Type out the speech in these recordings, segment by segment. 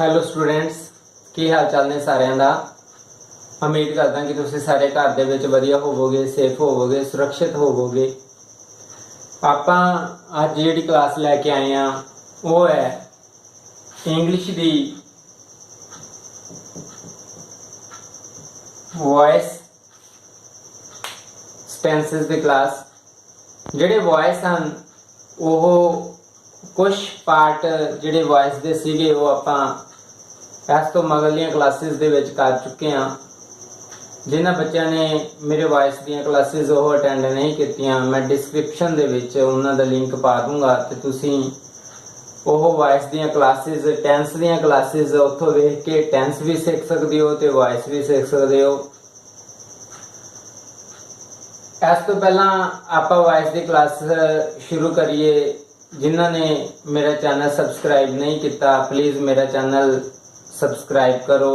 Hello students, ਕੀ ਹਾਲ ਚਾਲ ਨੇ ਸਾਰਿਆਂ ਦਾ। ਉਮੀਦ ਕਰਦਾ ਕਿ ਤੁਸੀਂ ਸਾਰੇ ਘਰ ਦੇ ਵਿੱਚ ਵਧੀਆ ਹੋਵੋਗੇ, ਸੇਫ ਹੋਵੋਗੇ, ਸੁਰੱਖਿਅਤ ਹੋਵੋਗੇ। ਆਪਾਂ ਅੱਜ ਜਿਹੜੀ ਕਲਾਸ ਲੈ ਕੇ ਆਏ ਆ ਉਹ ਹੈ ਇੰਗਲਿਸ਼ ਦੀ ਵੌਇਸ ਸਟੈਂਸਸ ਦੀ ਕਲਾਸ। ਜਿਹੜੇ ਵੌਇਸ ਹਨ ਉਹ कुछ पार्ट ਜਿਹੜੇ वॉइस ਦੇ ਸੀਗੇ ਉਹ ਆਪਾਂ ਇਸ ਤੋਂ ਮਗਰਲੀਆਂ ਕਲਾਸਿਸ ਦੇ ਵਿੱਚ ਕਰ ਚੁੱਕੇ ਹਾਂ। ਜਿਨ੍ਹਾਂ ਬੱਚਿਆਂ ਨੇ ਮੇਰੇ ਵੌਇਸ ਦੀਆਂ ਕਲਾਸਿਸ ਉਹ ਅਟੈਂਡ ਨਹੀਂ ਕੀਤੀਆਂ, ਮੈਂ ਡਿਸਕ੍ਰਿਪਸ਼ਨ ਦੇ ਵਿੱਚ ਉਹਨਾਂ ਦਾ ਲਿੰਕ ਪਾ ਦੂੰਗਾ ਤੇ ਤੁਸੀਂ ਉਹ ਵੌਇਸ ਦੀਆਂ ਕਲਾਸਿਸ, ਟੈਂਸ ਦੀਆਂ ਕਲਾਸਿਸ ਉੱਥੋਂ ਵੇਖ ਕੇ ਟੈਂਸ ਵੀ ਸਿੱਖ ਸਕਦੇ ਹੋ ਤੇ ਵੌਇਸ ਵੀ ਸਿੱਖ ਸਕਦੇ ਹੋ। ਇਸ ਤੋਂ ਪਹਿਲਾਂ ਆਪਾਂ ਵੌਇਸ ਦੀ ਕਲਾਸ ਸ਼ੁਰੂ ਕਰੀਏ। जिन्हों ने मेरा चैनल सब्सक्राइब नहीं किया प्लीज़ मेरा चैनल सब्सक्राइब करो।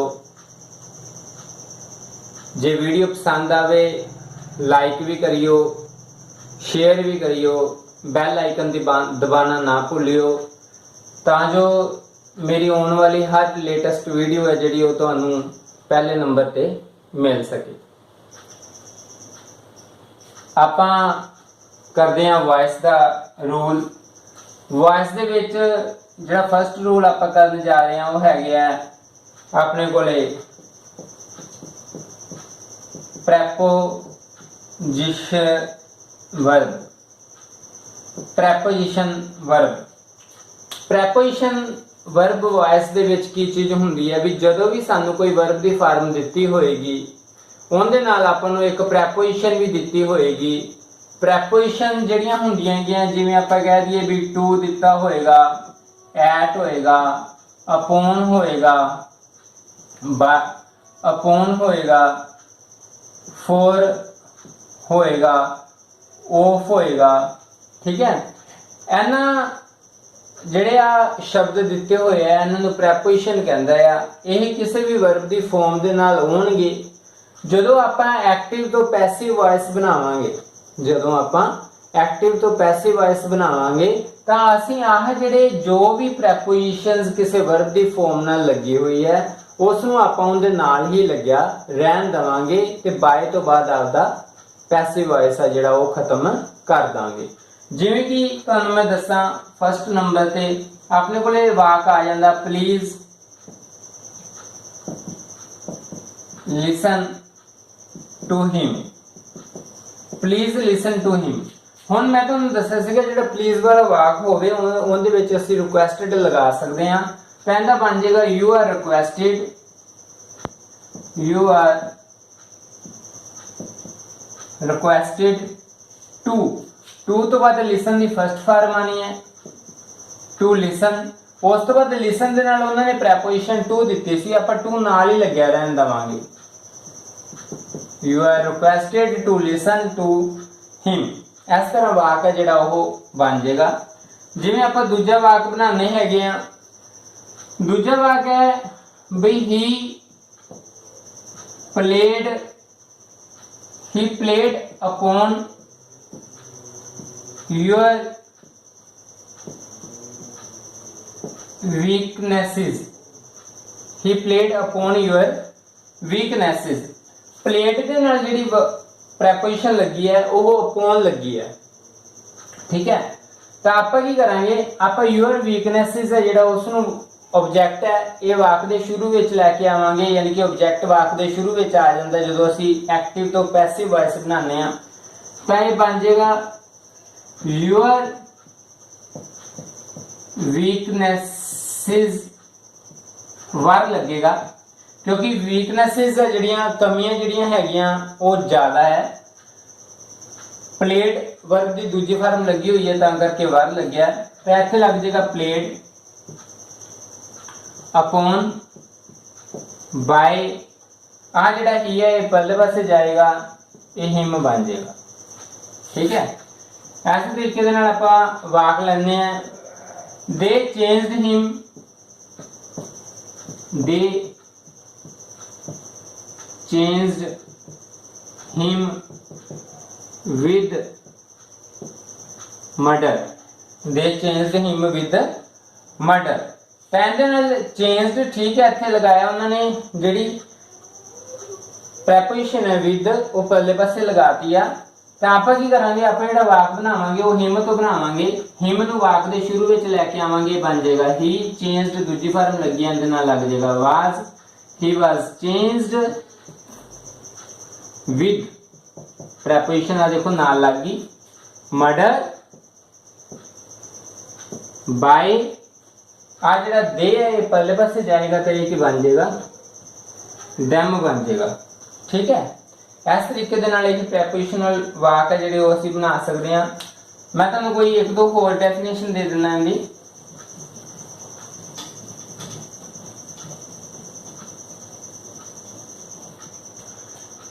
जे वीडियो पसंद आवे लाइक भी करियो, शेयर भी करियो, बैल आइकन दबाना ना भूलियो तां जो मेरी आने वाली हर लेटेस्ट वीडियो है जिहड़ी वो तुहानूं पहले नंबर ते मिल सके। आपां करदे हां वॉइस दा रूल। वॉइस दे विच जिहड़ा फर्स्ट रूल आपां करन जा रहे हैं वो हैगे आ अपने कोले प्रैपोजिशन वर्ब। प्रैपोजिशन वर्ब प्रैपोजिशन वर्ब वॉइस दे विच की चीज़ हुंदी है भी जदों भी सानू कोई वर्ब दी फॉर्म दित्ती होएगी उहदे नाल आपां नूं एक प्रैपोजिशन भी दित्ती होएगी। प्रैपोजिशन जड़ियां होंदियां हैं जिवें आपां कह दईए भी टू दिता होएगा, एट होएगा, अपॉन होएगा, अपॉन होएगा, फॉर होएगा, ऑफ होएगा। ठीक है, इन्हां ਜਿਹੜੇ ਆ शब्द दिते होए आ इन्हां नूं प्रैपोजिशन कहंदा आ। ਇਹ ਕਿਸੇ भी वर्ब ਦੀ फॉर्म ਦੇ ਨਾਲ ਹੋਣਗੇ। ਜਦੋਂ ਆਪਾਂ एक्टिव ਤੋਂ पैसिव वॉइस बनावांगे, ਜਦੋਂ ਆਪਾਂ एक्टिव तो पैसिव वॉइस बनावांगे ਤਾਂ ਅਸੀਂ ਆਹ ਜਿਹੜੇ जो भी प्रैपोजिशंस ਕਿਸੇ वर्ब ਦੀ फॉर्म ਨਾਲ ਲੱਗੀ ਹੋਈ ਹੈ ਉਸ ਨੂੰ ਆਪਾਂ ਉਹਦੇ ਨਾਲ ਹੀ ਲੱਗਿਆ ਰਹਿਣ ਦਵਾਂਗੇ ਤੇ ਬਾਏ ਤੋਂ ਬਾਅਦ ਆਪਦਾ पैसिव वॉइस ਆ ਜਿਹੜਾ ਉਹ ਖਤਮ ਕਰ ਦਾਂਗੇ। ਜਿਵੇਂ ਕਿ ਤੁਹਾਨੂੰ ਮੈਂ ਦੱਸਾਂ ਫਸਟ ਨੰਬਰ ਤੇ ਆਪਣੇ ਕੋਲੇ ਵਾਕ ਆ ਜਾਂਦਾ please listen to him. Please listen to him. हुण मैं तुहानूं दस्सिया सीगा जिहड़ा प्लीज़ वाला वाक होवे उहदे विच असीं रिक्वेस्टेड लगा सकदे हां। पहला बन जाएगा you are requested, you are requested to. To तो बाद लिसन दी फर्स्ट फॉर्म आनी है टू लिसन। उस तो बाद लिसन दे नाल उन्होंने प्रैपोजिशन टू दित्ती सी, आपां टू नाल ही लग्या रहन देवांगे। You are requested to listen to him। इस तरह वाक है जिहड़ा वो बन जाएगा। जिवें आपां दूजा वाक बनाने हैगे आ, दूजा वाक है बई he played upon your weaknesses। he played upon your weaknesses। Plate के नाल जिहड़ी प्रैपोजिशन लगी है वो अपॉन लगी है। ठीक है, तो आपां की करांगे, आपां यूअर वीकनेसिस है जिहड़ा उसनूं ऑब्जेक्ट है ये वाक दे शुरू विच लैके आवांगे, यानी कि ऑब्जेक्ट वाक दे शुरू विच आ जांदा जदों असीं एक्टिव तो पैसिव वॉइस बनाने आ। तां ये बन जाएगा यूअर वीकनेसिस वर लगेगा क्योंकि वीकनेसिस जड़ियां कमियां जड़ियां हैगियां वो ज़्यादा है। प्लेड वर्ब की दूजी फॉर्म लगी हुई है तां करके वर लग्या, तो इत्थे लग जाएगा प्लेड अपॉन बाय। आ जिहड़ा ही है ये पहले पासे जाएगा, ये हिम बन जाएगा। ठीक है, इस तरीके दे नाल आपां वाक लैने आ। दे चेंज्ड हिम, दे changed him with murder। They changed him with murder। ਤਾਂ ਇਹਦੇ ਨਾਲ ਚੇਂਜਡ ਠੀਕ ਹੈ ਇੱਥੇ ਲਗਾਇਆ ਉਹਨਾਂ ਨੇ ਜਿਹੜੀ ਪ੍ਰੈਪੋਜੀਸ਼ਨ ਹੈ ਵਿਦ ਉਹ ਪਰਲੇ ਪਾਸੇ ਲਗਾਤੀ ਆ। ਤਾਂ ਆਪਾਂ ਕੀ ਕਰਾਂਗੇ ਆਪਾਂ ਜਿਹੜਾ ਵਾਕ ਬਣਾਵਾਂਗੇ ਉਹ ਹਿਮ ਤੋਂ ਬਣਾਵਾਂਗੇ। ਹਿਮ ਨੂੰ ਵਾਕ ਦੇ ਸ਼ੁਰੂ ਵਿੱਚ ਲੈ ਕੇ ਆਵਾਂਗੇ ਬਣ ਜਾਏਗਾ ਹੀ ਚੇਂਜਡ ਦੂਜੀ ਫਾਰਮ ਲੱਗੀ ਇਹਦੇ ਨਾਲ ਲੱਗ ਜਾਏਗਾ ਵਾਸ ਹੀ ਵਾਸ ਚੇਂਜਡ ਵਿਦ ਪ੍ਰੈਪੋਜੀਸ਼ਨ ਆ देखो नाल लग गई मर्डर बाय आ जरा दे है ये पहले पासे जाएगा तो ये की बन जाएगा डैम बन जाएगा। ठीक है इस तरीके दे नाल ये प्रैपोजिशनल वाक है ਜਿਹੜੇ ਉਹ ਅਸੀਂ ਬਣਾ ਸਕਦੇ ਹਾਂ। मैं ਤੁਹਾਨੂੰ कोई एक दो ਹੋਰ डेफिनेशन दे देना इनकी।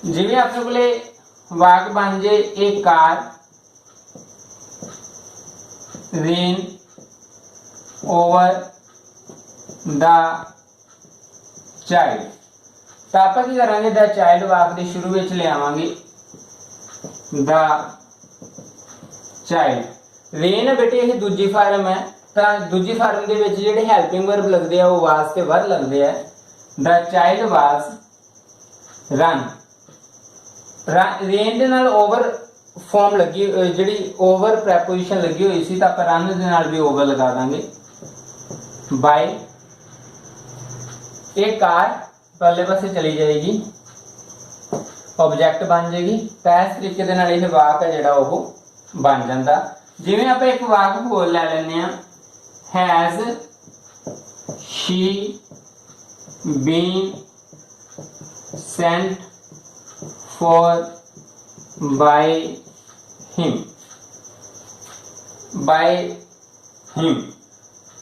जिवें अपने कोले वाक बन जाए a car ran over the child. तो आप की करेंगे द चाइल्ड वाक के शुरू में ले आवांगे द चाइल्ड। रेन है बेटे ये दूजी फार्म है तो दूजी फार्म के विच जिहड़े हेल्पिंग वर्ब लगते हैं वो वास ते वर लगते हैं। द चाइल्ड वास रन रेन दे नाल ओवर फॉर्म लगी जिहड़ी ओवर प्रैपोजिशन लगी हुई सी तां आपां रन दे नाल भी ओवर लगा दांगे बाय ए कार पहले पासे चली जाएगी ऑब्जेक्ट बन जाएगी। तो इस तरीके दे नाल इह वाक है जिहड़ा ओह बन जांदा। जिवें आपां एक वाक होर लै लैंदे आ has she been sent for by him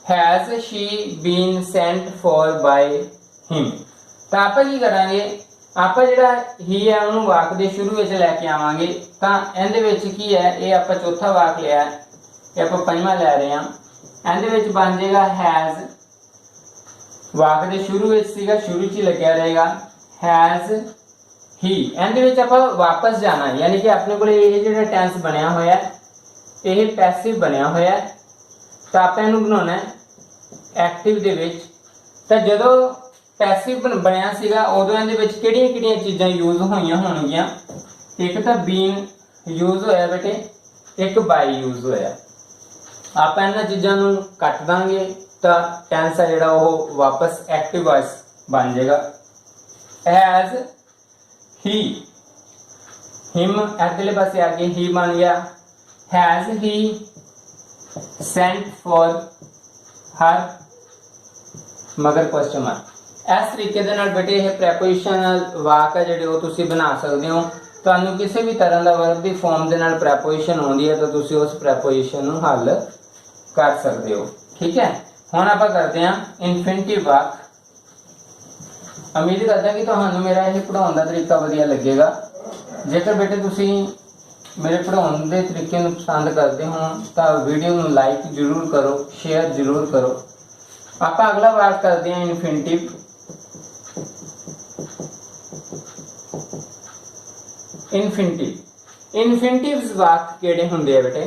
has she been sent for by him। तो आप की करांगे आप जिहड़ा ही है उन्होंने वाक के शुरू में लैके आवांगे। तो इहदे विच की है ये आप चौथा वाक लिया ये आप पंजवां लै रहे हैं। इहदे विच बन जाएगा हैज़ वाक के शुरू में सीगा शुरू च लग्या रहेगा हैज़ ही। एंड विच आप वापस जाना यानी कि अपने को जो टेंस बनया होया ये पैसिव बनया होया। तो आप इहनूं बनाउणा एक्टिव दे विच। तो जदों पैसिव बनया सीगा उदों इहदे विच किहड़ियां-किहड़ियां चीज़ां यूज होईयां होणगीਆਂ। एक तो बीन यूज होया बेटे एक बाई यूज होया। आप इन्हां चीज़ां नूं कट दांगे तो टेंस है जिहड़ा ओह वापस एक्टिव वॉइस बन जाएगा। एज ही हिम अगले पासे आगे ही बन गया has he sent for her मगर क्वेश्चन मार्क। इस तरीके दे नाल बेटे ये प्रैपोजिशनल वाक है जिहड़े तुसीं बना सकदे हो। तुहानूं किसी भी तरह का वर्ब की फॉर्म के नाल प्रैपोजिशन आउंदी है तो तुसीं उस प्रैपोजिशन नूं हल कर सकते हो। ठीक है हुण आपां करते हैं इनफिनिटिव वाक। उम्मीद करता कि तुहानूं मेरा यह पढ़ाउण का तरीका वधिया लगेगा। जेकर बेटे तुसीं मेरे पढ़ाउण के तरीके नूं पसंद करते हो तो वीडियो नूं लाइक जरूर करो शेयर जरूर करो। आपां अगला वाक करते हैं इनफिनिटिव। इनफिनिटिव्स वाक किहड़े हुंदे आ बेटे।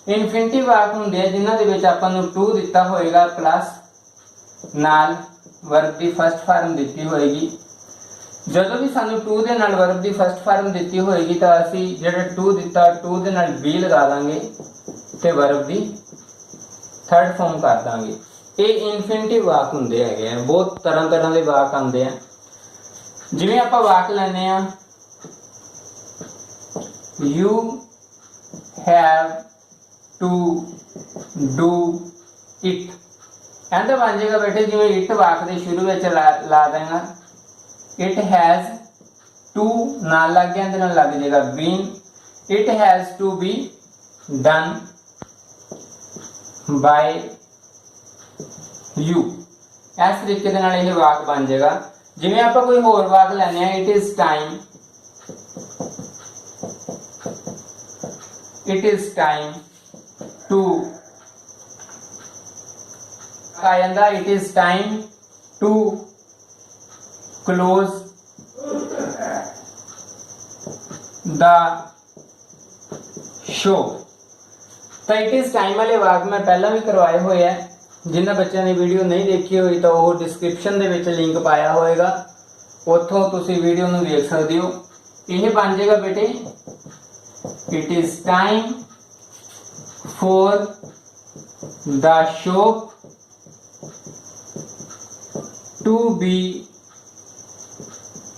इनफिनिटिव वाक हुंदे आ जिन्हां दे विच आपां नूं टू दिता होएगा प्लस नाल वर्ब की फस्ट फार्म दी होएगी। जदों भी सानू टू दे नाल वर्ब की फस्ट फार्म दी होएगी तो असी जिहड़ा टू दिता टू दे नाल बी लगा दांगे ते वर्ब की थर्ड फॉर्म कर दांगे। ये इनफिनिटिव वाक हुंदे हैगे आ। बहुत तरह तरह के वाक आंदे आ। जिवें आपां वाक लैने आ you have to do it. And बन जाएगा बेटे जिवें इट वाक के शुरू में ला देंगे इट हैज़ टू नाल लग गया नाल लग जाएगा been it has to be done by you. इस तरीके के नाल यह वाक बन जाएगा। जिवें आप कोई होर वाक लैने इट इज टाइम टू आ जाता it is time to close the show. तो इट इज टाइम वाले वाक मैं पहला भी करवाए हुए हैं जिन्होंने बच्चों ने वीडियो नहीं देखी हुई तो वो डिस्क्रिप्शन दे विच लिंक पाया होएगा, उत्थों तुसी वीडियो नूं देख सकते हो। यह बन जाएगा बेटे, it is time for the shop to be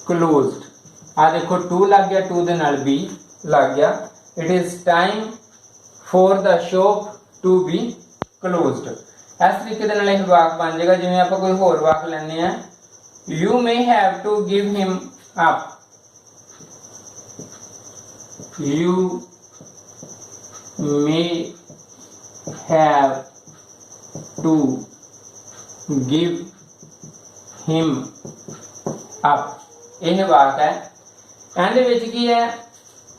closed. आ देखो टू लग गया, टू दे नाल बी लग गया। It is time for the shop to be closed. इस तरीके दे नाल यह वाक बन जाएगा। जिवें आपां कोई होर वाक लैने आ, you may have to give him up, you may have to give him up, यह वाक है। ਇਹਦੇ ਵਿੱਚ ਕੀ ਹੈ,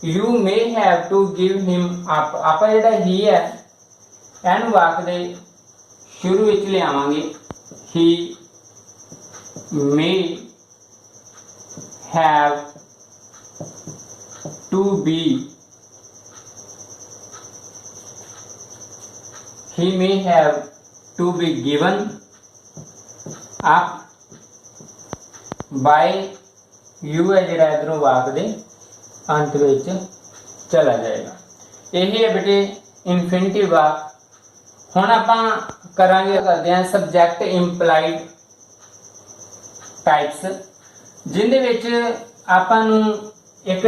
you may have to give him up. ਆਪਾਂ ਜਿਹੜਾ ਹੀ ਹੈ ਇਹਨੂੰ ਵਾਕ ਦੇ ਸ਼ੁਰੂ ਵਿੱਚ ਲਿਆਵਾਂਗੇ, he may have to be, he may have to be given up by you है जिहड़ा इधरों वाक दे अंत विच चला जाएगा। यही है बेटे इनफिनिटिव वाक। हुण आपां करांगे, करदे हां सबजैक्ट इंप्लाइड टाइप्स, जिहदे विच आपां नूं एक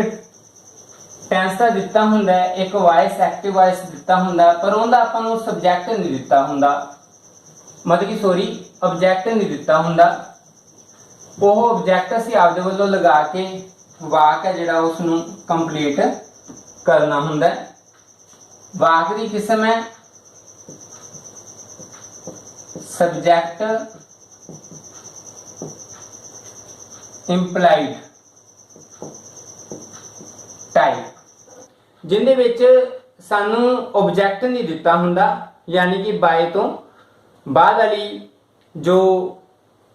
टेंस दा दित्ता हुंदा है, एक वॉइस एक्टिव वॉइस दित्ता हुंदा, पर उहदा आपां नूं सबजैक्ट नहीं दित्ता हुंदा, मतलब कि सॉरी ऑब्जैक्ट नहीं दित्ता हुंदा। वो ऑब्जैक्ट असीं आपदे वल्लों लगा के वाक है जिहड़ा उसनूं कंप्लीट करना हुंदा है। वाक दी किस्म है सबजैक्ट इंप्लाइड टाइप, जिहदे विच सानूं ऑब्जैक्ट नहीं दित्ता हुंदा, यानी कि बाय तो बाद वाली जो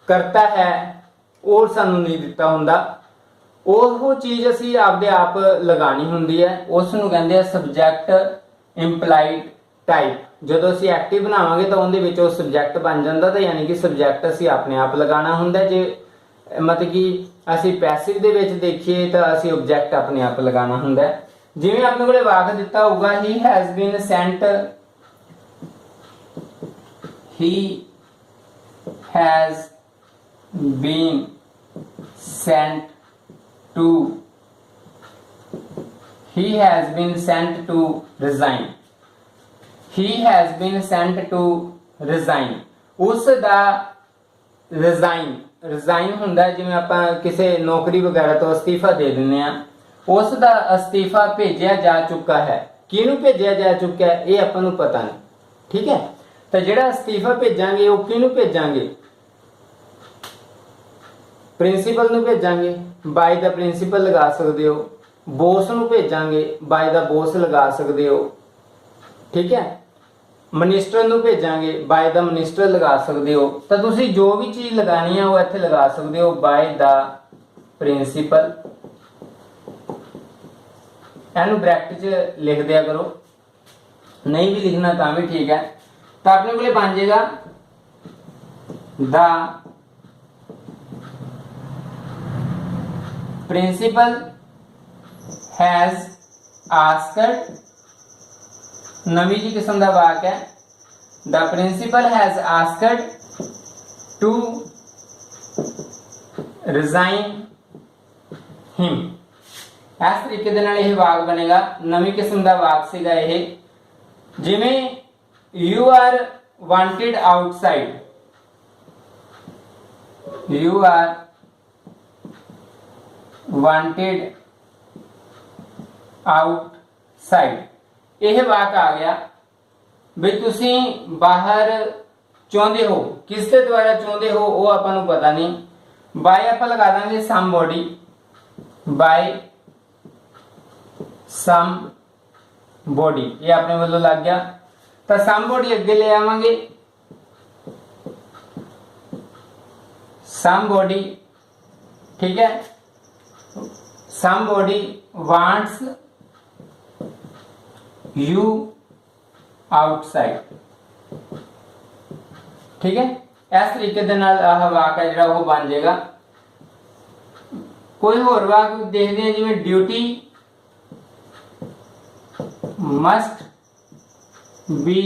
करता है और सानू नहीं दिता हुंदा, वो चीज़ असी आपदे आप लगानी हुंदी है, उसनूं कहंदे आ सबजैक्ट इंप्लाइड टाइप। जदों असी एक्टिव बनावांगे तो उहदे विच ओह सबजैक्ट बन जांदा, तो यानी कि सबजैक्ट असी अपने आप लगाना हुंदा। जे मतलब कि असी पैसिव दे विच देखीए तो असी ऑब्जैक्ट अपने आप लगाना हुंदा। जिवें अपने कोले वाक दिता होगा, he has been sent, he has been sent to, he has been sent to resign, he has been sent to resign। उस दा resign हुंदा जिवें आपां किसी नौकरी वगैरह तो अस्तीफा दे दिंदे आ, उस दा अस्तीफा भेजिया जा चुका है। किहनूं भेजिया जा चुका है ये आपां नूं पता नहीं, ठीक है। तो जिहड़ा अस्तीफा भेजांगे वो किहनूं भेजांगे, प्रिंसीपल नूं भेजांगे, बाय द प्रिंसीपल लगा सकते हो। बॉस नूं भेजांगे, बाय द बॉस लगा सकते हो, ठीक है। मिनिस्टर नूं भेजांगे, बाय द मिनिस्टर लगा सकते हो। तो तुसीं जो भी चीज़ लगानी है वो इत्थे लगा सकते हो, बाय द प्रिंसीपल। इहनूं ब्रैकेट च लिख दिया करो, नहीं भी लिखना तां भी ठीक है। तो अपने कोले बन जाएगा द प्रिंसिपल हैज आस्क्ड, नवी जी किस्म का वाक है, the principal has asked to resign him. इस तरीके दे नाल यह वाक बनेगा। नवी किस्म का वाक सीगा यह, जिवें you are wanted outside, you are wanted outside. यह वाक आ गया भी तुसी बाहर चाहते हो, किस के द्वारा चाहते हो वो आपां नूं पता नहीं। बाय आपां लगा देंगे समबॉडी, बाय समबॉडी, ये अपने वालों लग गया। तो समबॉडी अगे ले आवांगे, समबॉडी, ठीक है। somebody wants you outside, ठीक है। इस तरीके दे नाल आह वाक है जिहड़ा वो बन जाएगा। कोई होर वाक देखते हैं जिवें ड्यूटी मस्ट बी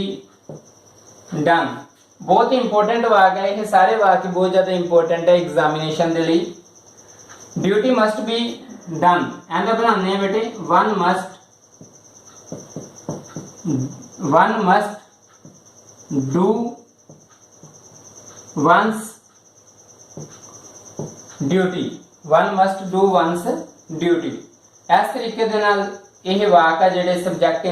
डन। बहुत इंपोर्टेंट वाक है, ये सारे वाक बहुत ज़्यादा इंपोर्टेंट है एग्जामिनेशन के लिए। Duty must be done and बनाने बेटे one must do once duty, one must do once duty. इस तरीके दे नाल यह वाक है जिहड़े सबजैक्ट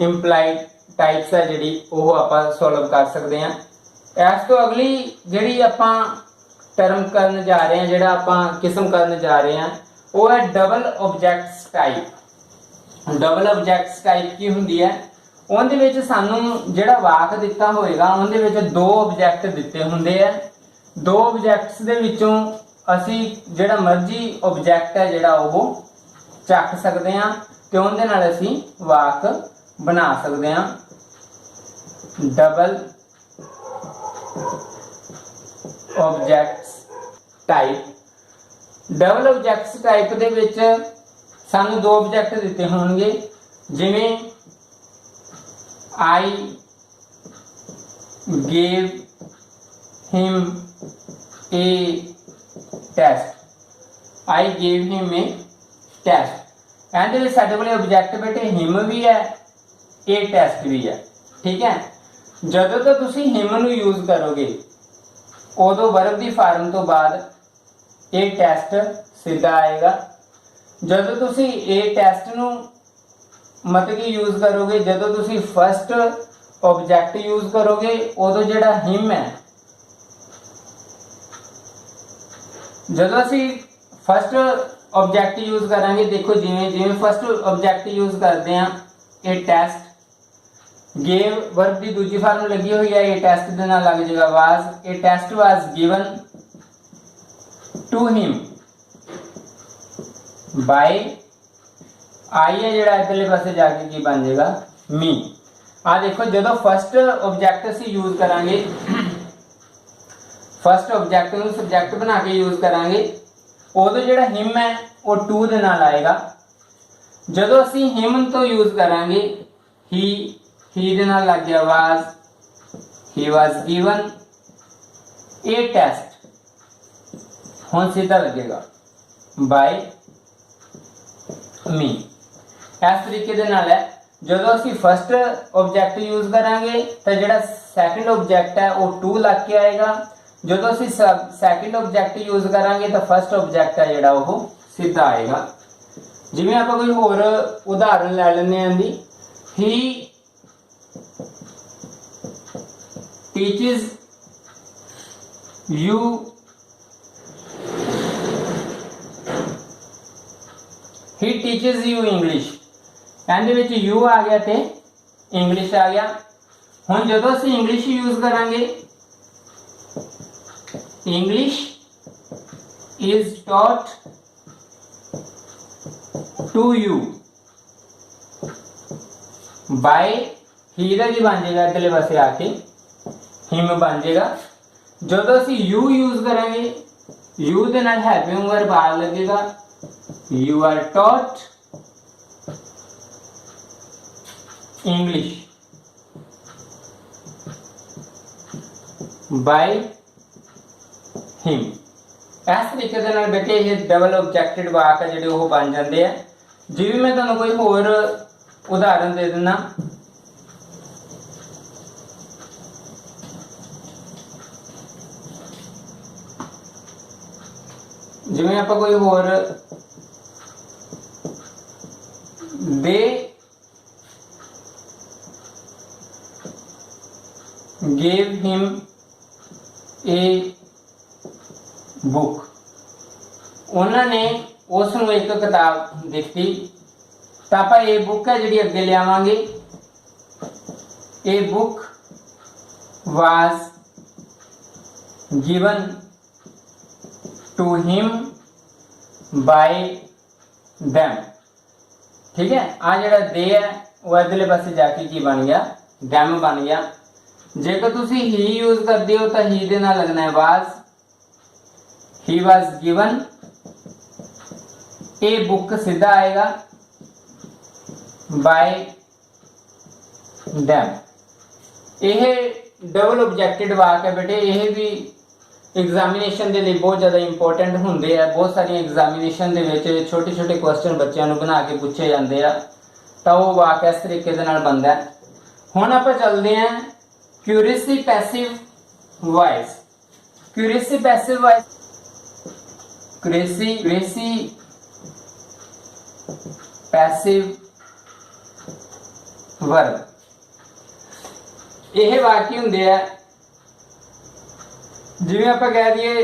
इंप्लाइड टाइप्स है जिहड़ी वो आपां सॉल्व कर सकते हैं। इस तो अगली जिहड़ी आपां टर्म करन जा रहे हैं, जिहड़ा आपां किस्म करन जा रहे हैं, वो है double objects type. Double objects type की हुंदी है, उहदे विच सानू जिहड़ा वाक दिता होएगा उहदे विच दो ऑब्जेक्ट दिते हुंदे है। दो ऑब्जेक्ट्स दे विचों असी जिहड़ा मर्जी ऑब्जेक्ट है जिहड़ा वो चक सकते हैं ते उहदे नाल असी वाक बना सकते हैं। Double objects type. Double objects type दे विच सानू दो ऑब्जेक्ट दिते होणगे, जिवें I gave him a test. I gave him a test. And में साडे कोल ऑब्जेक्ट बेटे हिम भी है, ए टेस्ट भी है। ठीक है। जदों तो तुसी हिम नू यूज करोगे उदों वर्ब दी फार्म तो बाद ए टेस्ट सीधा आएगा। जदों तुसी ए टेस्ट नू मतलब कि यूज करोगे, जदों तुसी फर्स्ट ऑब्जेक्ट यूज करोगे उदों जिहड़ा हिम है, जदों असी फर्स्ट ऑब्जेक्ट यूज करांगे, देखो जिवें जिवें फर्स्ट ऑब्जेक्ट यूज करते हैं ए टेस्ट, गेव वर्ब की दूजी फार्म लगी हुई है, ए टेस्ट दे नाल लग जाएगा was. A test was given to him by I है जिहड़ा इधरले पासे जाके की बन जाएगा मी। आ देखो जदों फर्स्ट ऑब्जेक्ट असी यूज करांगे, फर्स्ट ऑब्जेक्ट नूं सब्जेक्ट बना के यूज करांगे, उदों जिहड़ा हिम है वो टू दे नाल आएगा। जदों असी हिम तो यूज करांगे ही दे नाल लग गया was, he was given a test, हुण सीधा लगेगा बाय मी। इस तरीके दे नाल है जदों असी फर्स्ट ऑब्जेक्ट यूज करांगे तो जिहड़ा सैकंड ऑब्जेक्ट है वो टू लग के आएगा। जदों असी सैकंड ऑब्जेक्ट यूज करांगे तो फर्स्ट ऑब्जेक्ट है जिहड़ा वो सीधा आएगा। जिवें आपां कोई होर उदाहरण ले लैंदे हां दी, ही teaches you he teaches you English। And which you आ गया ते इंग्लिश आ गया। हुण जदों असीं इंग्लिश यूज करांगे, English is taught to you by, he दा की बन जाएगा इधरले पासे आके हिम बन जाएगा। जदों असीं यू यूज करांगे, यू दे नाल हेल्पिंग वर्ब आ लगेगा, you are taught English by him. इस तरीके दे नाल बेटे ये डबल ऑब्जेक्टेड वाक है जिहड़े वो बन जाते हैं। जिवें मैं तुहानूं कोई होर उदाहरण दे दिना, जिवें आपां कोई होर दे gave him a book, उन्होंने उसनूं एक किताब दिती। तो आप ए बुक है जिहड़ी अगे लियावांगे, a book was given to him by them. ठीक है। आ जिहड़ा दे है वो इधरले पासे जाके की बन गया, देम बन गया। जेकर तुसी ही यूज करते हो तो ही दे नाल लगना है was. He was given, a book सीधा आएगा बाय देम। यह डबल ऑब्जेक्टेड वाक है बेटे, यह भी एग्जामिनेशन के लिए बहुत ज़्यादा इंपॉर्टेंट होंगे है। बहुत सारी एग्जामिनेशन के छोटे छोटे क्वेश्चन बच्चों को बना के पूछे जाते हैं, तो वो वाक इस तरीके के नाल बनता है। हुण आपां चलते हैं curiously passive voice. Curiously passive voice, curiously passive verb, यह वाक्य होंगे है जिवें आपां कह दिए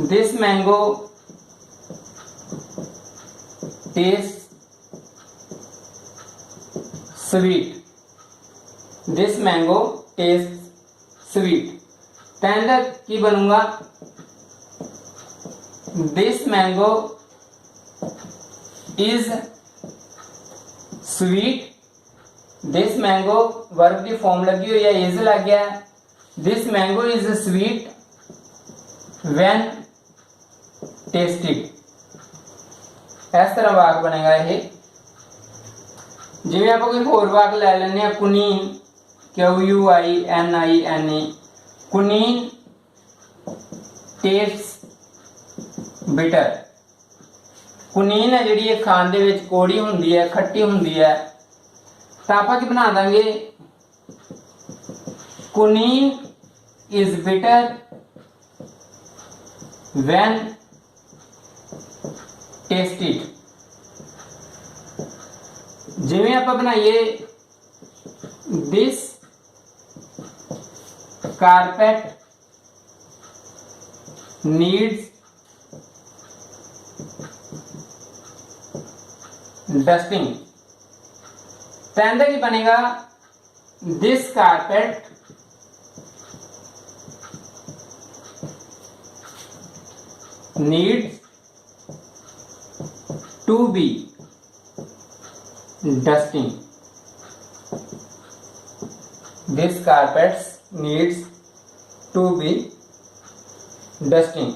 this mango test sweet, this mango test sweet. तो की बनूंगा this mango is sweet. This mango verb की फॉर्म लगी हुई है, इज लग गया। This mango is sweet when tested, इस तरह वाक बनेगा। ये जिवें आप कोई होर वाक ले लें, कुनीन, QUININE, कुनीन टेस्ट्स बिटर। कुनीन है जी खान दे विच कौड़ी हुंदी है, खट्टी हुंदी है, तो आप की बना देंगे कुनीन इज बिटर व्हेन टेस्टेड। जिवें आप बनाइए दिस कारपेट नीड्स डस्टिंग, तो की बनेगा this carpet needs to be dusting. This carpets needs to be dusting.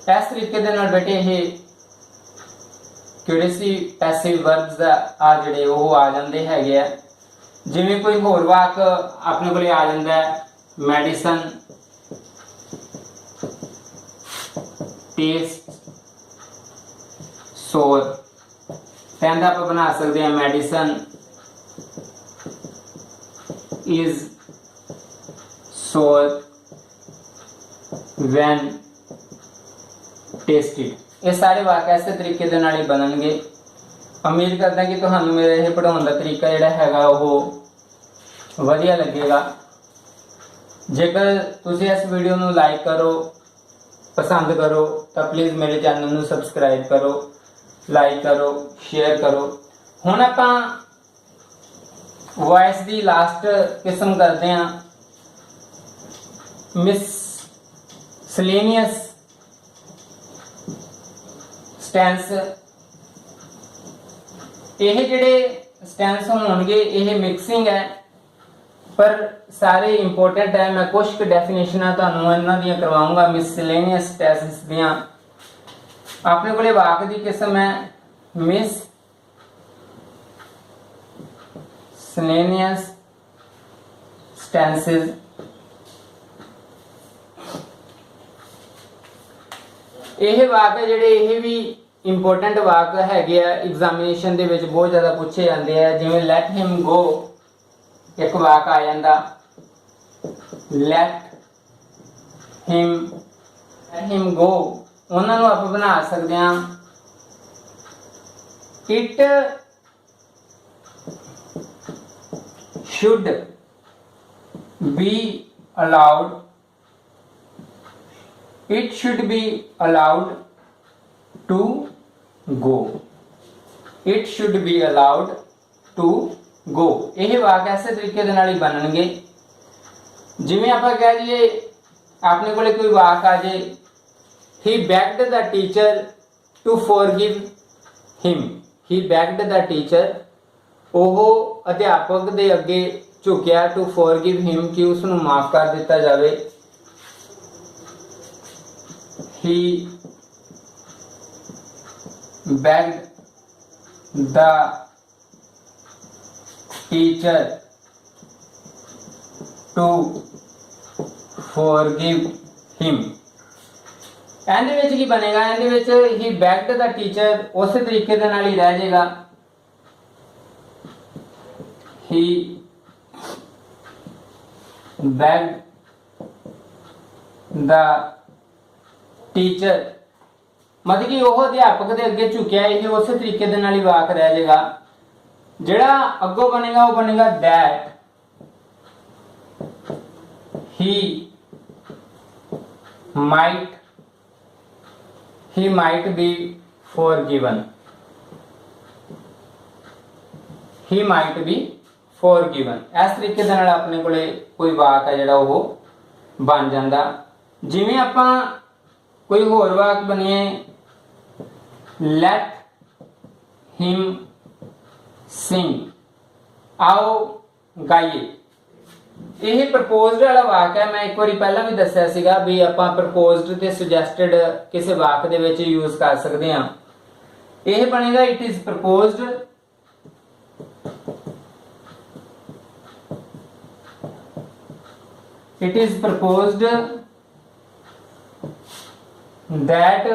इस तरीके दे नाल बेटे ये क्यूरियसली पैसिव वर्ब्स आ जिहड़े वो आ जांदे हैगे आ। जिवें कोई होर वाक अपने कोले आ जांदा है मेडिसन टेस्ट सोर, कहता आप बना सकते हैं मेडिसन इज सोर व्हेन टेस्टेड। ये सारे वाक्य ऐसे तरीके दे नाल ही बननगे। उम्मीद करता कि तुहानू मेरा यह पढ़ाने का तरीका जिहड़ा हैगा वो वधिया लगेगा। जेकर तुसीं इस वीडियो नू लाइक करो, पसंद करो, तो प्लीज़ मेरे चैनल नू सबसक्राइब करो, लाइक करो, शेयर करो। हुण आपां वॉइस की लास्ट किस्म करते हैं मिसलेनियस स्टैंस। यह जिहड़े स्टैंस होणगे यह मिक्सिंग है, पर सारे इंपोर्टेंट है। मैं कुछ डेफिनेशन तुहानू इन्हां दियां करवाऊंगा मिसलेनियस स्टैंसेस दियां। अपने कोले वाक की किस्म है मिसलेनियस स्टैंसेस। यह वाक है जिहड़े यह भी इंपोर्टेंट वाक हैगे आ, एग्जामिनेशन दे विच बहुत ज़्यादा पूछे जाते हैं। जिवें लैट हिम गो एक वाक आ जाता, लैट हिम गो उन्होंने आप बना सकते हैं it should be allowed, it should be allowed to go, it should be allowed to go। यह वाक ऐसे तरीके दे नाल ही बननगे। जिवें आपां कह दईए अपने कोले कोई वाक आ जाए he begged the teacher to forgive him, he begged the teacher, ਉਹ ਅਧਿਆਪਕ ਦੇ ਅੱਗੇ ਝੁਕਿਆ, to forgive him, ਕਿ ਉਸ ਨੂੰ ਮਾਫ ਕਰ ਦਿੱਤਾ ਜਾਵੇ। he begged the teacher to forgive him। ਇਹਦੇ ਵਿੱਚ ਕੀ ਬਣੇਗਾ, ਇਹਦੇ ਵਿੱਚ ਹੀ begged the teacher ਉਸੇ ਤਰੀਕੇ ਦੇ ਨਾਲ ਹੀ ਰਹਿ ਜਾਏਗਾ। he begged the teacher, ਮਤਲਬ ਕਿ ਉਹ ਅਧਿਆਪਕ ਦੇ ਅੱਗੇ ਝੁਕਿਆ, ਇਹ ਉਸੇ ਤਰੀਕੇ ਦੇ ਨਾਲ ਹੀ ਵਾਕ ਰਹਿ ਜਾਏਗਾ। ਜਿਹੜਾ ਅੱਗੋਂ ਬਣੇਗਾ ਉਹ ਬਣੇਗਾ that he might be forgiven, he might be forgiven। ਇਸ ਤਰੀਕੇ ਦੇ ਨਾਲ ਆਪਣੇ ਕੋਲੇ ਕੋਈ ਵਾਕ ਹੈ ਜਿਹੜਾ ਉਹ ਬਣ ਜਾਂਦਾ। ਜਿਵੇਂ ਆਪਾਂ ਕੋਈ ਹੋਰ ਵਾਕ ਬਣੀਏ, let him sing, आओ गाइए। ਇਹ ਪ੍ਰਪੋਜ਼ਡ ਵਾਲਾ ਵਾਕ ਹੈ। ਮੈਂ ਇੱਕ ਵਾਰੀ ਪਹਿਲਾਂ ਵੀ ਦੱਸਿਆ ਸੀਗਾ ਵੀ ਆਪਾਂ ਪ੍ਰਪੋਜ਼ਡ ਤੇ ਸੁਜੈਸਟਡ ਕਿਸੇ ਵਾਕ ਦੇ ਵਿੱਚ ਯੂਜ਼ ਕਰ ਸਕਦੇ ਹਾਂ। ਇਹ ਬਣੇਗਾ it is proposed it is proposed that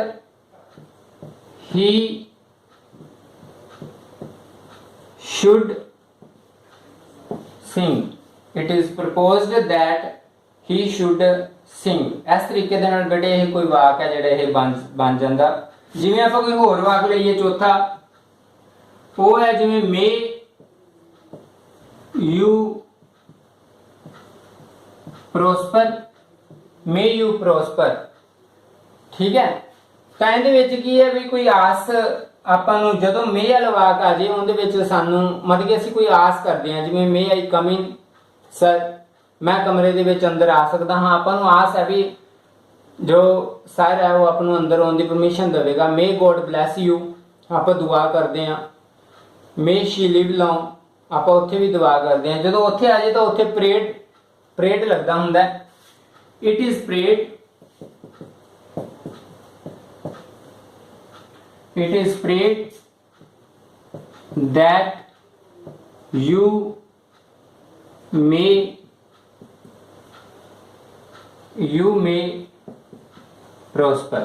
he should sing, it is proposed that he should sing। ਇਸ ਤਰੀਕੇ ਦੇ ਨਾਲ ਬੇਟੇ ਇਹ ਕੋਈ ਵਾਕ ਹੈ ਜਿਹੜਾ ਇਹ ਬਣ ਜਾਂਦਾ। ਜਿਵੇਂ ਆਪਾਂ ਕੋਈ ਹੋਰ ਵਾਕ ਲਈਏ ਚੌਥਾ, ਉਹ ਹੈ ਜਿਵੇਂ may you prosper, may you prosper। ਠੀਕ ਹੈ, ਤਾਂ ਇਹਦੇ ਵਿੱਚ ਕੀ ਹੈ ਵੀ ਕੋਈ ਆਸ ਆਪਾਂ ਨੂੰ ਜਦੋਂ may ਵਾਲਾ ਵਾਕ ਆ ਜੇ ਉਹਦੇ ਵਿੱਚ ਸਾਨੂੰ ਮਤਲਬ ਕਿ ਅਸੀਂ ਕੋਈ ਆਸ ਕਰਦੇ ਹਾਂ। ਜਿਵੇਂ may I come in sir, ਮੈਂ ਕਮਰੇ ਦੇ ਵਿੱਚ ਅੰਦਰ ਆ ਸਕਦਾ ਹਾਂ। ਆਪਾਂ ਨੂੰ ਆਸ ਹੈ ਵੀ ਜੋ ਸਰ ਹੈ ਉਹ ਆਪਾਂ ਨੂੰ ਅੰਦਰ ਆਉਣ ਦੀ ਪਰਮਿਸ਼ਨ ਦੇਵੇਗਾ। may God bless you, ਆਪਾਂ ਦੁਆ ਕਰਦੇ ਹਾਂ। may she live long, ਆਪਾਂ ਉੱਥੇ ਵੀ ਦੁਆ ਕਰਦੇ ਹਾਂ। ਜਦੋਂ ਉੱਥੇ ਆ ਜੇ ਤਾਂ ਉੱਥੇ prayed ਲੱਗਦਾ ਹੁੰਦਾ। it is prayed, it is prayed that you may prosper।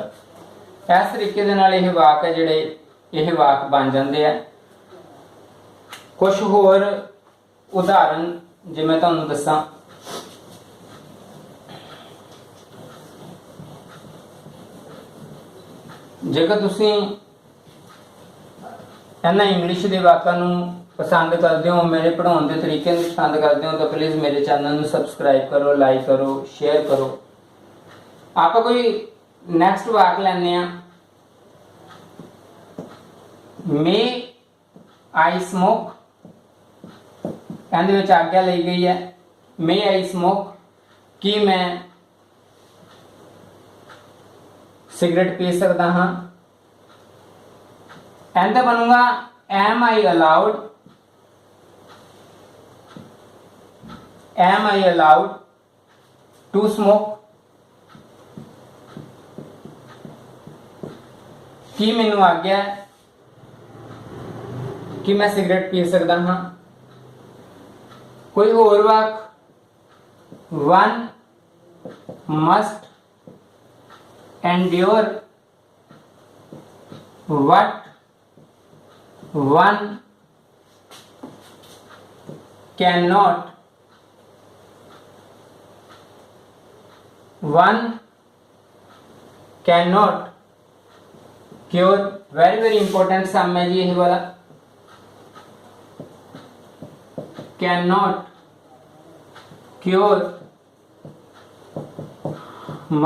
ਇਸ ਤਰੀਕੇ ਦੇ ਨਾਲ ਇਹ ਵਾਕ ਹੈ ਜਿਹੜੇ ਇਹ ਵਾਕ ਬਣ ਜਾਂਦੇ ਆ। ਕੁਝ ਹੋਰ ਉਦਾਹਰਨ ਜੇ ਮੈਂ ਤੁਹਾਨੂੰ ਦੱਸਾਂ, ਜੇਕਰ ਤੁਸੀਂ ਇਹਨਾਂ ਇੰਗਲਿਸ਼ ਦੇ ਵਾਕਾਂ ਨੂੰ ਪਸੰਦ ਕਰਦੇ ਹੋ, ਮੇਰੇ ਪੜ੍ਹਾਉਣ ਦੇ ਤਰੀਕੇ ਨੂੰ ਪਸੰਦ ਕਰਦੇ ਹੋ, ਤਾਂ ਪਲੀਜ਼ ਮੇਰੇ ਚੈਨਲ ਨੂੰ ਸਬਸਕ੍ਰਾਈਬ ਕਰੋ, ਲਾਈਕ ਕਰੋ, ਸ਼ੇਅਰ ਕਰੋ। ਆਪਾਂ ਕੋਈ ਨੈਕਸਟ ਵਾਕ ਲੈਣੇ ਆ, may I smoke। ਇਹਦੇ ਵਿੱਚ ਆਗਿਆ ਲਈ ਗਈ ਹੈ may I smoke, ਕਿ ਮੈਂ ਸਿਗਰਟ ਪੀ ਸਕਦਾ ਹਾਂ। ਇਹਦਾ ਬਣੂਗਾ am I allowed, am I allowed to smoke, ਕਿ ਮੈਨੂੰ ਆਗਿਆ ਹੈ ਕਿ ਮੈਂ ਸਿਗਰਟ ਪੀ ਸਕਦਾ ਹਾਂ। ਕੋਈ ਹੋਰ ਵਾਕ, one must endure what one cannot, one cannot cure। very important सम है जी ये वाला, cannot cure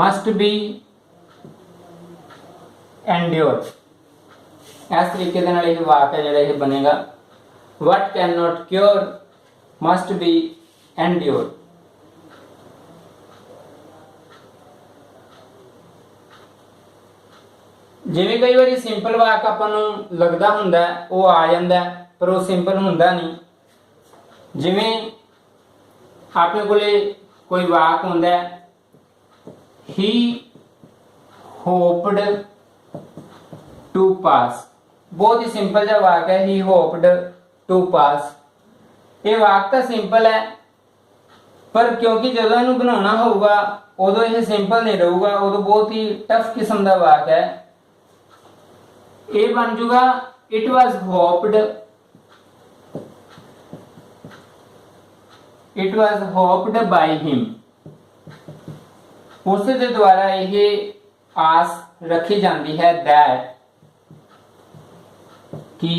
must be endure। ਇਸ ਤਰੀਕੇ ਦੇ ਨਾਲ ਇਹ ਵਾਕ ਹੈ ਜਿਹੜਾ ਇਹ ਬਣੇਗਾ what cannot cure must be endured। ਜਿਵੇਂ ਕਈ ਵਾਰੀ ਸਿੰਪਲ ਵਾਕ ਆਪਾਂ ਨੂੰ ਲੱਗਦਾ ਹੁੰਦਾ ਉਹ ਆ ਜਾਂਦਾ ਪਰ ਉਹ ਸਿੰਪਲ ਹੁੰਦਾ ਨਹੀਂ। ਜਿਵੇਂ ਆਪਣੇ ਕੋਲੇ ਕੋਈ ਵਾਕ ਹੁੰਦਾ he hoped to pass, बहुत ही सिंपल ਜਿਹਾ ਵਾਕ ਹੈ he hoped to pass। ਇਹ ਵਾਕ ਤਾਂ ਸਿੰਪਲ ਹੈ ਪਰ ਕਿਉਂਕਿ ਜਦੋਂ ਇਹਨੂੰ ਬਣਾਉਣਾ ਹੋਊਗਾ ਉਦੋਂ ਇਹ ਸਿੰਪਲ ਨਹੀਂ ਰਹੂਗਾ, ਉਦੋਂ ਬਹੁਤ ਹੀ ਟਫ ਕਿਸਮ ਦਾ ਵਾਕ ਹੈ। ਇਹ ਬਣ ਜੂਗਾ it was hoped by him। ਉਸ ਦੇ ਦੁਆਰਾ ਇਹ ਆਸ ਰੱਖੀ ਜਾਂਦੀ ਹੈ that कि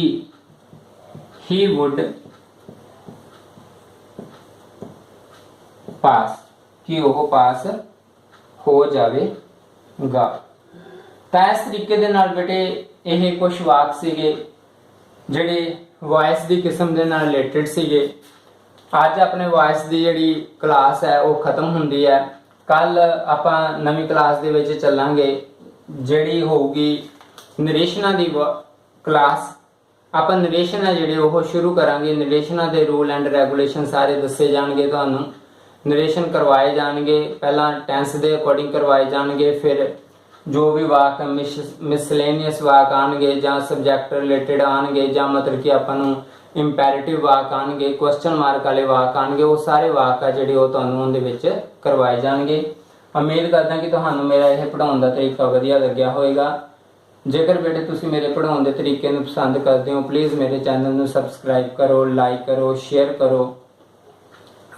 he would pass, कि ਉਹ ਪਾਸ ਹੋ ਜਾਵੇਗਾ। ਤਾਂ ਇਸ ਤਰੀਕੇ ਦੇ ਨਾਲ ਬੇਟੇ ਇਹ ਕੁਝ ਵਾਕ ਸੀਗੇ ਜਿਹੜੇ ਵੌਇਸ ਦੀ ਕਿਸਮ ਦੇ ਨਾਲ ਰਿਲੇਟਡ ਸੀਗੇ। ਅੱਜ ਆਪਣੇ ਵੌਇਸ ਦੀ ਜਿਹੜੀ ਕਲਾਸ ਹੈ ਉਹ ਖਤਮ ਹੁੰਦੀ ਹੈ। ਕੱਲ ਆਪਾਂ ਨਵੀਂ ਕਲਾਸ ਦੇ ਵਿੱਚ ਚੱਲਾਂਗੇ ਜਿਹੜੀ ਹੋਊਗੀ ਨਰੇਸ਼ਨਾਂ ਦੀ ਕਲਾਸ। ਆਪਾਂ ਨਰੇਸ਼ਨ ਹੈ ਜਿਹੜੇ ਉਹ ਸ਼ੁਰੂ ਕਰਾਂਗੇ। ਨਰੇਸ਼ਨਾਂ ਦੇ ਰੂਲ ਐਂਡ ਰੈਗੂਲੇਸ਼ਨ ਸਾਰੇ ਦੱਸੇ ਜਾਣਗੇ, ਤੁਹਾਨੂੰ ਨਰੇਸ਼ਨ ਕਰਵਾਏ ਜਾਣਗੇ। ਪਹਿਲਾਂ ਟੈਂਸ ਦੇ ਅਕੋਰਡਿੰਗ ਕਰਵਾਏ ਜਾਣਗੇ, ਫਿਰ ਜੋ ਵੀ ਵਾਕ ਮਿਸਲੇਨੀਅਸ ਵਾਕ ਆਣਗੇ ਜਾਂ ਸਬਜੈਕਟ ਰਿਲੇਟਡ ਆਣਗੇ ਜਾਂ ਮਤਲਬ ਕਿ ਆਪਾਂ ਨੂੰ ਇੰਪੈਰੇਟਿਵ ਵਾਕ ਆਣਗੇ, ਕੁਐਸਚਨ ਮਾਰਕ ਵਾਲੇ ਵਾਕ ਆਣਗੇ, ਉਹ ਸਾਰੇ ਵਾਕ ਆ ਜਿਹੜੇ ਉਹ ਤੁਹਾਨੂੰ ਉਹਦੇ ਵਿੱਚ ਕਰਵਾਏ ਜਾਣਗੇ। ਉਮੀਦ ਕਰਦਾ ਕਿ ਤੁਹਾਨੂੰ ਮੇਰਾ ਇਹ ਪੜਾਉਣ ਦਾ ਤਰੀਕਾ ਵਧੀਆ ਲੱਗਿਆ ਹੋਵੇਗਾ। ਜੇਕਰ ਬੇਟੇ ਤੁਸੀਂ ਮੇਰੇ ਪੜਾਉਣ ਦੇ ਤਰੀਕੇ ਨੂੰ ਪਸੰਦ ਕਰਦੇ ਹੋ ਪਲੀਜ਼ ਮੇਰੇ ਚੈਨਲ ਨੂੰ ਸਬਸਕ੍ਰਾਈਬ ਕਰੋ, ਲਾਈਕ ਕਰੋ, ਸ਼ੇਅਰ ਕਰੋ।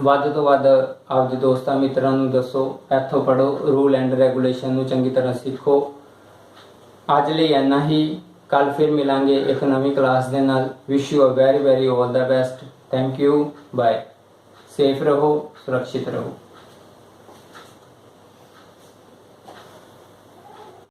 ਵੱਧ ਤੋਂ ਵੱਧ ਆਪਦੇ ਦੋਸਤਾਂ ਮਿੱਤਰਾਂ ਨੂੰ ਦੱਸੋ, ਇੱਥੋਂ ਪੜੋ, ਰੂਲ ਐਂਡ ਰੈਗੂਲੇਸ਼ਨ ਨੂੰ ਚੰਗੀ ਤਰ੍ਹਾਂ ਸਿੱਖੋ। ਅੱਜ ਲਈ ਇੰਨਾ ਹੀ, ਕੱਲ ਫਿਰ ਮਿਲਾਂਗੇ ਇੱਕ ਨਵੀਂ ਕਲਾਸ ਦੇ ਨਾਲ। Wish you a very very all the best. Thank you, bye. Safe ਰਹੋ, ਸੁਰੱਖਿਅਤ ਰਹੋ।